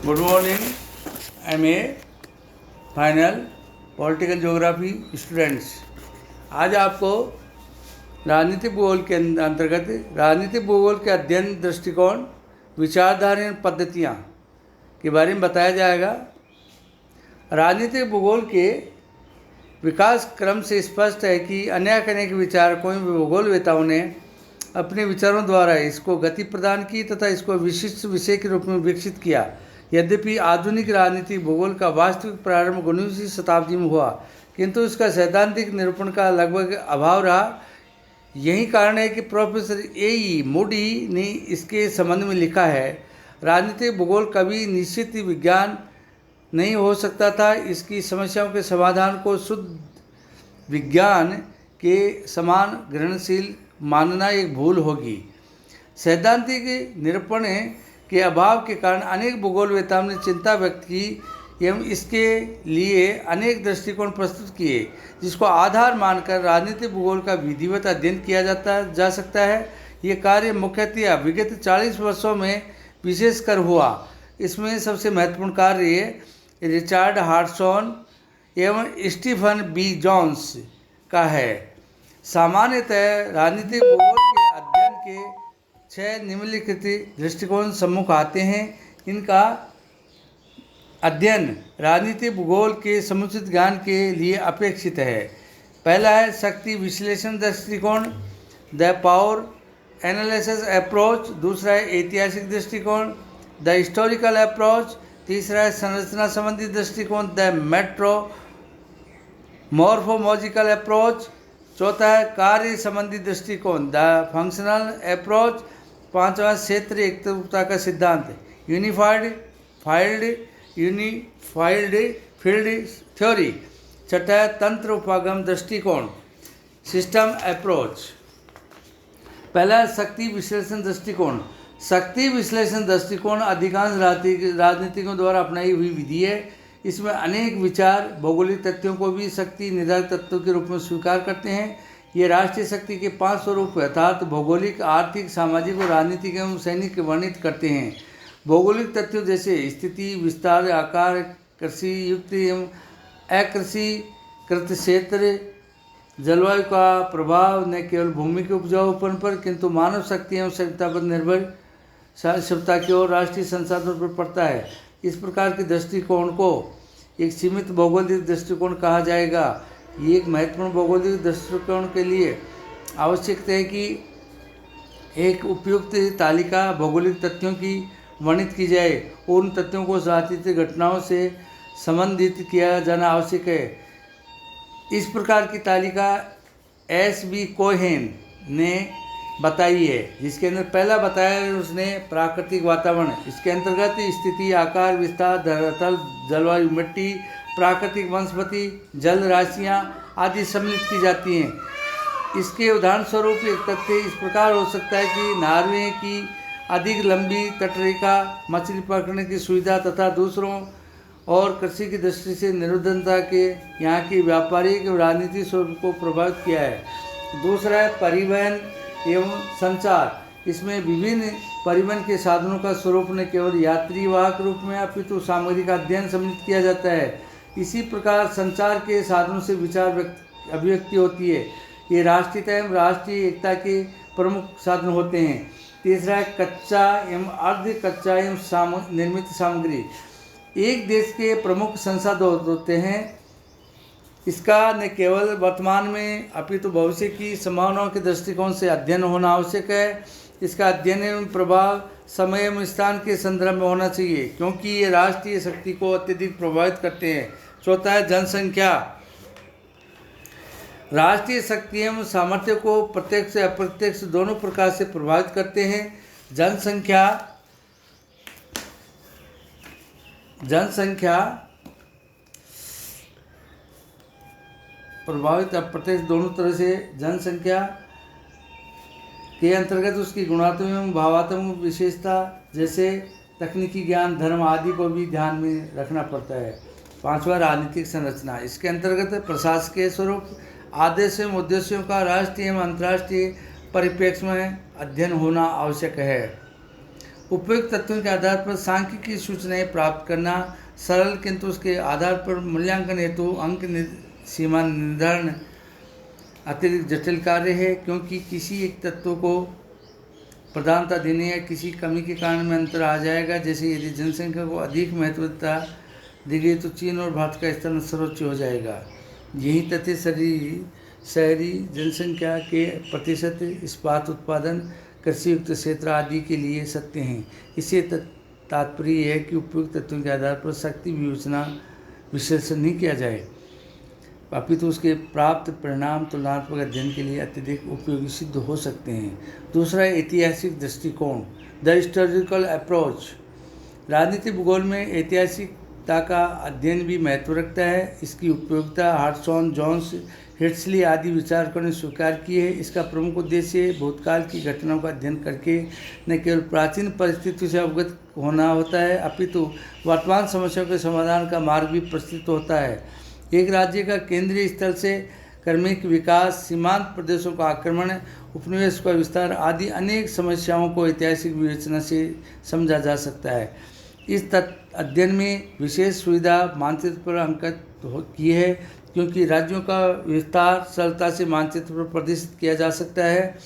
Good morning MA final political geography students. आज आपको राजनीतिक भूगोल के अंतर्गत राजनीतिक भूगोल के अध्ययन दृष्टिकोण, विचारधारा एवं पद्धतियाँ के बारे में बताया जाएगा। राजनीतिक भूगोल के विकास क्रम से स्पष्ट है कि अनेक विचारकों एवं भूगोलवेताओं ने अपने विचारों द्वारा इसको गति प्रदान की तथा इसको विशिष्ट विषय के रूप में विकसित किया। यद्यपि आधुनिक राजनीतिक भूगोल का वास्तविक प्रारंभ 19वीं शताब्दी में हुआ, किंतु इसका सैद्धांतिक निरूपण का लगभग अभाव रहा। यही कारण है कि प्रोफेसर A.E. मूडी ने इसके संबंध में लिखा है, राजनीतिक भूगोल कभी निश्चित विज्ञान नहीं हो सकता था। इसकी समस्याओं के समाधान को शुद्ध विज्ञान के समान ग्रहणशील मानना एक भूल होगी। सैद्धांतिक निरूपण के अभाव के कारण अनेक भूगोलवेताओं ने चिंता व्यक्त की एवं इसके लिए अनेक दृष्टिकोण प्रस्तुत किए, जिसको आधार मानकर राजनीतिक भूगोल का विधिवत अध्ययन किया जा सकता है। ये कार्य मुख्यतः विगत 40 वर्षों में विशेषकर हुआ। इसमें सबसे महत्वपूर्ण कार्य रिचर्ड हार्टसॉन एवं स्टीफन B. जोन्स का है। सामान्यतः राजनीतिक भूगोल के अध्ययन के 6 निम्नलिखित दृष्टिकोण सम्मुख आते हैं। इनका अध्ययन राजनीतिक भूगोल के समुचित ज्ञान के लिए अपेक्षित है। पहला है शक्ति विश्लेषण दृष्टिकोण, द पावर एनालिसिस अप्रोच। दूसरा है ऐतिहासिक दृष्टिकोण, द हिस्टोरिकल अप्रोच। तीसरा है संरचना संबंधी दृष्टिकोण, द मॉर्फोलॉजिकल अप्रोच। चौथा है कार्य संबंधी दृष्टिकोण, द फंक्शनल अप्रोच। पांचवा क्षेत्रीय एकरूपता का सिद्धांत, यूनिफाइड फील्ड थ्योरी। छठा है तंत्र उपागम दृष्टिकोण, सिस्टम अप्रोच। पहला शक्ति विश्लेषण दृष्टिकोण। शक्ति विश्लेषण दृष्टिकोण अधिकांश राजनीतिकों द्वारा अपनाई हुई विधि है। इसमें अनेक विचार भौगोलिक तथ्यों को भी शक्ति निर्धारक तत्वों के रूप में स्वीकार करते हैं। ये राष्ट्रीय शक्ति के 5 स्वरूप अर्थात भौगोलिक, आर्थिक, सामाजिक और राजनीतिक एवं सैनिक वर्णित करते हैं। भौगोलिक तथ्यों जैसे स्थिति, विस्तार, आकार, कृषि युक्त एवं अकृषिकृत क्षेत्र, जलवायु का प्रभाव न केवल भूमि के उपजाऊपन पर किंतु मानव शक्ति एवं सभ्यता पर निर्भर सभ्यता की ओर राष्ट्रीय संसाधनों पर पड़ता है। इस प्रकार के दृष्टिकोण को एक सीमित भौगोलिक दृष्टिकोण कहा जाएगा। ये एक महत्वपूर्ण भौगोलिक दृष्टिकोण के लिए आवश्यक है कि एक उपयुक्त तालिका भौगोलिक तथ्यों की वर्णित की जाए और उन तथ्यों को राजनीतिक घटनाओं से संबंधित किया जाना आवश्यक है। इस प्रकार की तालिका S.B. कोहेन ने बताई है, जिसके अंदर पहला बताया है उसने प्राकृतिक वातावरण। इसके अंतर्गत स्थिति, आकार, विस्तार, धरातल, जलवायु, मिट्टी, प्राकृतिक वनस्पति, जल राशियाँ आदि सम्मिलित की जाती हैं। इसके उदाहरण स्वरूप एक तथ्य इस प्रकार हो सकता है कि नॉर्वे की अधिक लंबी तटरेखा मछली पकड़ने की सुविधा तथा दूसरों और कृषि की दृष्टि से निर्विघ्नता के यहाँ की व्यापारिक और राजनीतिक स्वरूप को प्रभावित किया है। दूसरा है परिवहन एवं संचार। इसमें विभिन्न परिवहन के साधनों का स्वरूप न केवल यात्री वाहक रूप में अपितु सामग्री का अध्ययन सम्मिलित किया जाता है। इसी प्रकार संचार के साधनों से विचार अभिव्यक्ति होती है। ये राष्ट्रीयता एवं राष्ट्रीय एकता के प्रमुख साधन होते हैं। तीसरा है कच्चा एवं अर्ध कच्चा एवं निर्मित सामग्री। एक देश के प्रमुख संसाधन होते हैं। इसका न केवल वर्तमान में अपितु भविष्य की संभावनाओं के दृष्टिकोण से अध्ययन होना आवश्यक है। इसका अध्ययन एवं प्रभाव समय एवं स्थान के संदर्भ में होना चाहिए, क्योंकि ये राष्ट्रीय शक्ति को अत्यधिक प्रभावित करते हैं। चौथा है जनसंख्या। राष्ट्रीय शक्ति एवं सामर्थ्य को प्रत्यक्ष या अप्रत्यक्ष दोनों प्रकार से प्रभावित करते हैं। जनसंख्या प्रभावित अप्रत्यक्ष दोनों तरह से। जनसंख्या के अंतर्गत उसकी गुणात्मक एवं भावात्मक विशेषता जैसे तकनीकी ज्ञान, धर्म आदि को भी ध्यान में रखना पड़ता है। पांचवा राजनीतिक संरचना। इसके अंतर्गत प्रशासकीय स्वरूप, आदेश एवं उद्देश्यों का राष्ट्रीय एवं अंतर्राष्ट्रीय परिप्रेक्ष्य में अध्ययन होना आवश्यक है। उपयुक्त तत्वों के आधार पर सांख्यिकीय सूचनाएं प्राप्त करना सरल किंतु उसके आधार पर मूल्यांकन हेतु सीमा निर्धारण अतिरिक्त जटिल कार्य है, क्योंकि किसी एक तत्व को प्रधानता देने या किसी कमी के कारण में अंतर आ जाएगा। जैसे यदि जनसंख्या को अधिक महत्वता दी गई तो चीन और भारत का स्थान सर्वोच्च हो जाएगा। यही तथ्य शहरी जनसंख्या के प्रतिशत, इस्पात उत्पादन, कृषि युक्त क्षेत्र आदि के लिए सत्य हैं। इससे तात्पर्य है कि उपयुक्त तत्वों के आधार पर शक्ति विवेचना विश्लेषण नहीं किया जाए, अपितु उसके प्राप्त परिणाम तुलनात्मक अध्ययन के लिए अत्यधिक उपयोगी सिद्ध हो सकते हैं। दूसरा, ऐतिहासिक दृष्टिकोण, द हिस्टोरिकल अप्रोच। राजनीतिक भूगोल में ऐतिहासिकता का अध्ययन भी महत्व रखता है। इसकी उपयोगिता हार्टसॉन, जोन्स, हिट्सली आदि विचारकों ने स्वीकार की है। इसका प्रमुख उद्देश्य भूतकाल की घटनाओं का अध्ययन करके न केवल प्राचीन परिस्थितियों से अवगत होना होता है, अपितु वर्तमान समस्याओं के समाधान का मार्ग भी प्रस्तुत होता है। एक राज्य का केंद्रीय स्थल से क्रमिक विकास, सीमांत प्रदेशों का आक्रमण, उपनिवेश का विस्तार आदि अनेक समस्याओं को ऐतिहासिक विवेचना से समझा जा सकता है। इस अध्ययन में विशेष सुविधा मानचित्र पर अंकित की है, क्योंकि राज्यों का विस्तार सरलता से मानचित्र पर प्रदर्शित किया जा सकता है।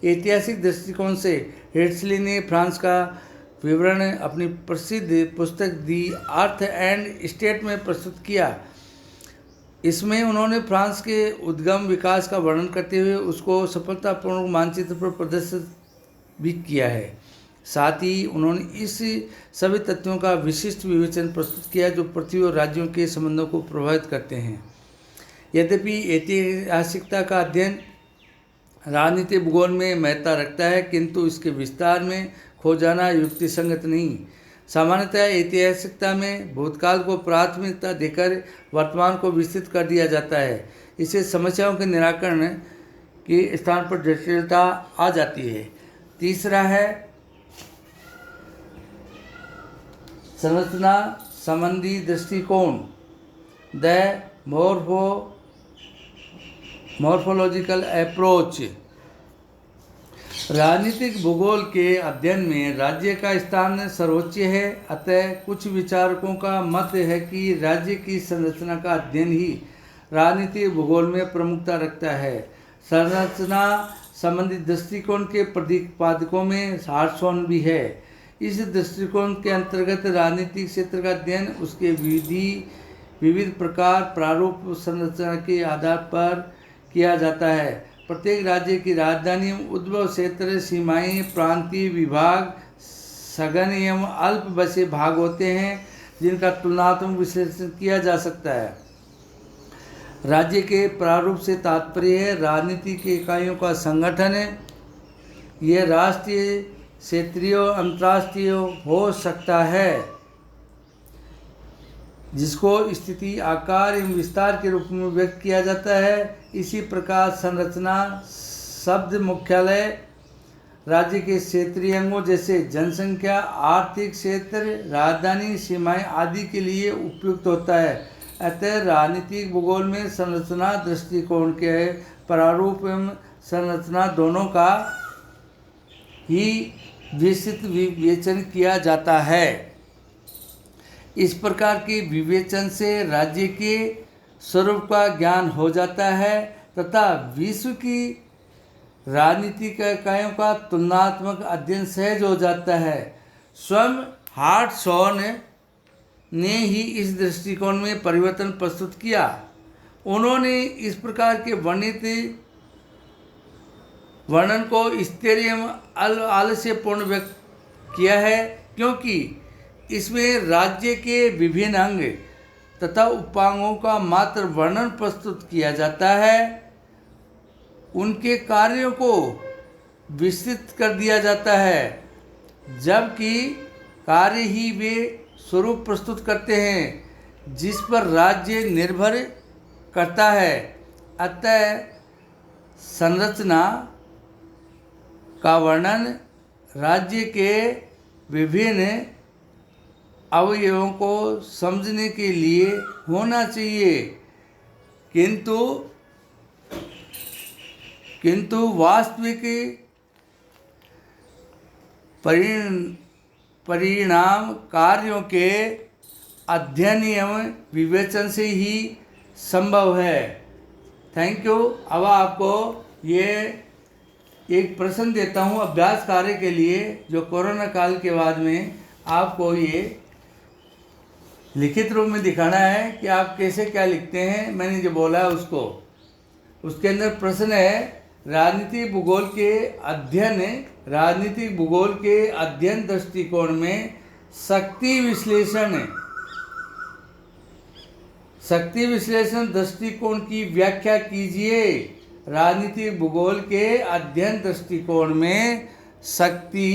ऐतिहासिक दृष्टिकोण से हिट्सली ने फ्रांस का विवरण अपनी प्रसिद्ध पुस्तक दी अर्थ एंड स्टेट में प्रस्तुत किया। इसमें उन्होंने फ्रांस के उद्गम विकास का वर्णन करते हुए उसको सफलतापूर्वक मानचित्र पर प्रदर्शित भी किया है। साथ ही उन्होंने इस सभी तथ्यों का विशिष्ट विवेचन प्रस्तुत किया जो पृथ्वी और राज्यों के संबंधों को प्रभावित करते हैं। यद्यपि ऐतिहासिकता का अध्ययन राजनीतिक भूगोल में महत्ता रखता है, किंतु इसके विस्तार में खो जाना युक्तिसंगत नहीं। सामान्यतः ऐतिहासिकता में भूतकाल को प्राथमिकता देकर वर्तमान को विस्तृत कर दिया जाता है। इससे समस्याओं के निराकरण के स्थान पर जटिलता आ जाती है। तीसरा है संरचना संबंधी दृष्टिकोण, द मॉर्फोलॉजिकल अप्रोच। राजनीतिक भूगोल के अध्ययन में राज्य का स्थान सर्वोच्च है, अतः कुछ विचारकों का मत है कि राज्य की संरचना का अध्ययन ही राजनीतिक भूगोल में प्रमुखता रखता है। संरचना संबंधी दृष्टिकोण के प्रतिपादकों में हार्टसॉन भी है। इस दृष्टिकोण के अंतर्गत राजनीतिक क्षेत्र का अध्ययन उसके विविध प्रकार, प्रारूप, संरचना के आधार पर किया जाता है। प्रत्येक राज्य की राजधानी, उद्भव क्षेत्र, सीमाएं, प्रांतीय विभाग, सघन एवं अल्प बसे भाग होते हैं जिनका तुलनात्मक विश्लेषण किया जा सकता है। राज्य के प्रारूप से तात्पर्य है राजनीति की इकाइयों का संगठन है। यह राष्ट्रीय, क्षेत्रीय, अंतर्राष्ट्रीय हो सकता है, जिसको स्थिति, आकार एवं विस्तार के रूप में व्यक्त किया जाता है। इसी प्रकार संरचना शब्द मुख्यालय राज्य के क्षेत्रीय अंगों जैसे जनसंख्या, आर्थिक क्षेत्र, राजधानी, सीमाएं आदि के लिए उपयुक्त होता है। अतः राजनीतिक भूगोल में संरचना दृष्टिकोण के प्रारूप एवं संरचना दोनों का ही विस्तृत विवेचन किया जाता है। इस प्रकार के विवेचन से राज्य के स्वरूप का ज्ञान हो जाता है तथा विश्व की राजनीतिक इकाइयों का तुलनात्मक अध्ययन सहज हो जाता है। स्वयं हार्टसॉन ने ही इस दृष्टिकोण में परिवर्तन प्रस्तुत किया। उन्होंने इस प्रकार के वर्णन को स्थिर एवं आलस्यपूर्ण व्यक्त किया है, क्योंकि इसमें राज्य के विभिन्न अंग तथा उपांगों का मात्र वर्णन प्रस्तुत किया जाता है। उनके कार्यों को विस्तृत कर दिया जाता है, जबकि कार्य ही वे स्वरूप प्रस्तुत करते हैं जिस पर राज्य निर्भर करता है। अतः संरचना का वर्णन राज्य के विभिन्न अवयवों को समझने के लिए होना चाहिए, किंतु वास्तविक परिणाम कार्यों के अध्ययन एवं विवेचन से ही संभव है। Thank you. अब आपको ये एक प्रश्न देता हूँ अभ्यास कार्य के लिए, जो कोरोना काल के बाद में आपको ये लिखित रूप में दिखाना है कि आप कैसे क्या लिखते हैं। मैंने जो बोला है उसको, उसके अंदर प्रश्न है राजनीतिक भूगोल के अध्ययन दृष्टिकोण में शक्ति विश्लेषण दृष्टिकोण की व्याख्या कीजिए। राजनीतिक भूगोल के अध्ययन दृष्टिकोण में शक्ति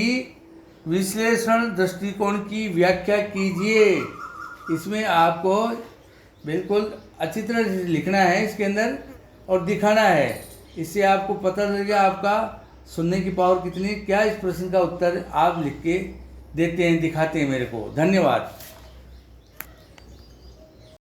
विश्लेषण दृष्टिकोण की व्याख्या कीजिए। इसमें आपको बिल्कुल अच्छी तरह से लिखना है इसके अंदर और दिखाना है। इससे आपको पता लगेगा आपका सुनने की पावर कितनी। क्या इस प्रश्न का उत्तर आप लिख के देते हैं, दिखाते हैं मेरे को। धन्यवाद।